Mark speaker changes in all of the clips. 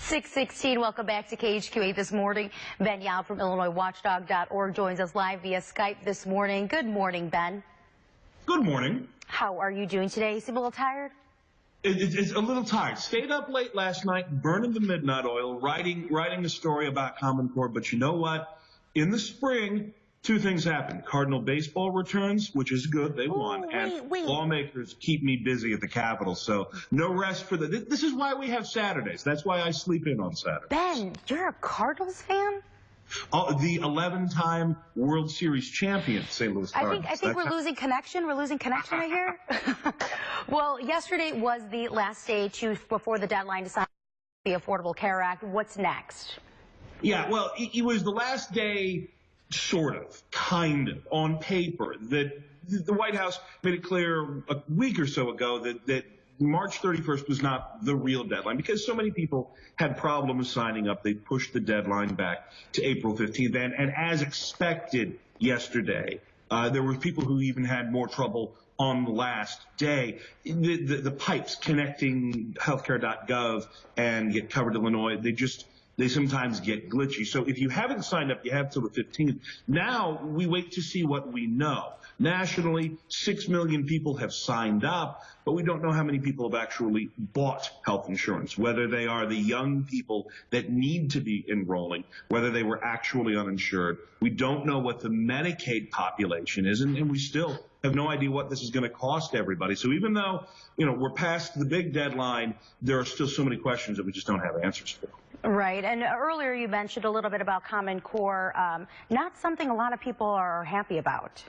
Speaker 1: 6:16. Welcome back to KHQ8 this morning. Ben Yount from Illinois Watchdog.org joins us live via Skype this morning. Good morning, Ben.
Speaker 2: Good morning.
Speaker 1: How are you doing today? You seem a little tired?
Speaker 2: It's a little tired. Stayed up late last night, burning the midnight oil, writing a story about Common Core. But you know what? In the spring, two things happen. Cardinal baseball returns, which is good. They won. And lawmakers keep me busy at the Capitol. So no rest for this is why we have Saturdays. That's why I sleep in on Saturdays.
Speaker 1: Ben, you're a Cardinals fan?
Speaker 2: Oh, the 11-time World Series champion, St. Louis Cardinals.
Speaker 1: I think we're losing connection. We're losing connection right here. Well, yesterday was the last day before the deadline to sign the Affordable Care Act. What's next?
Speaker 2: Yeah, well, it was the last day, sort of, kind of, on paper, that the White House made it clear a week or so ago that March 31st was not the real deadline because so many people had problems signing up. They pushed the deadline back to April 15th. And as expected yesterday, there were people who even had more trouble on the last day. The pipes connecting healthcare.gov and Get Covered Illinois, they sometimes get glitchy. So if you haven't signed up, you have till the 15th. Now we wait to see what we know. Nationally, 6 million people have signed up, but we don't know how many people have actually bought health insurance, whether they are the young people that need to be enrolling, whether they were actually uninsured. We don't know what the Medicaid population is, and we still have no idea what this is going to cost everybody. So even though, we're past the big deadline, there are still so many questions that we just don't have answers for.
Speaker 1: Right. And earlier you mentioned a little bit about Common Core, not something a lot of people are happy about.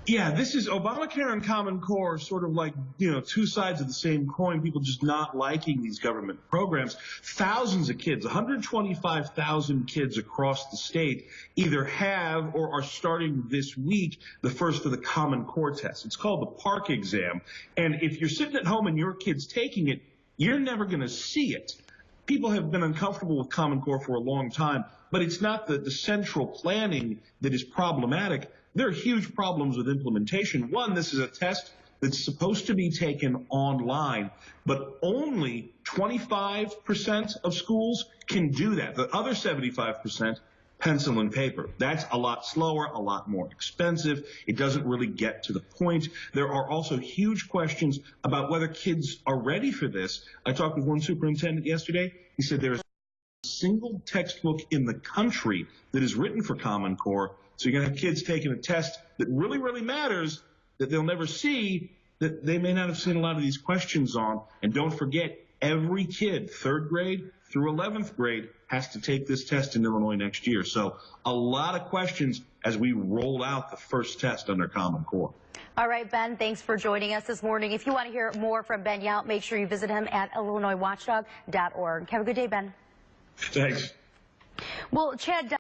Speaker 2: Yeah, this is Obamacare and Common Core, sort of like, two sides of the same coin, people just not liking these government programs. Thousands of kids, 125,000 kids across the state either have or are starting this week the first of the Common Core test. It's called the PARCC exam. And if you're sitting at home and your kid's taking it, you're never going to see it. People have been uncomfortable with Common Core for a long time, but it's not the central planning that is problematic. There are huge problems with implementation. One, this is a test that's supposed to be taken online, but only 25% of schools can do that. The other 75%, pencil and paper. That's a lot slower, a lot more expensive. It doesn't really get to the point. There are also huge questions about whether kids are ready for this. I talked with one superintendent yesterday. He said there is a single textbook in the country that is written for Common Core. So you're going to have kids taking a test that really, really matters, that they'll never see, that they may not have seen a lot of these questions on. And don't forget, every kid, 3rd grade through 11th grade, has to take this test in Illinois next year. So a lot of questions as we roll out the first test under Common Core.
Speaker 1: All right, Ben, thanks for joining us this morning. If you want to hear more from Ben Yount, make sure you visit him at IllinoisWatchdog.org. Have a good day, Ben.
Speaker 2: Thanks.
Speaker 1: Well, Chad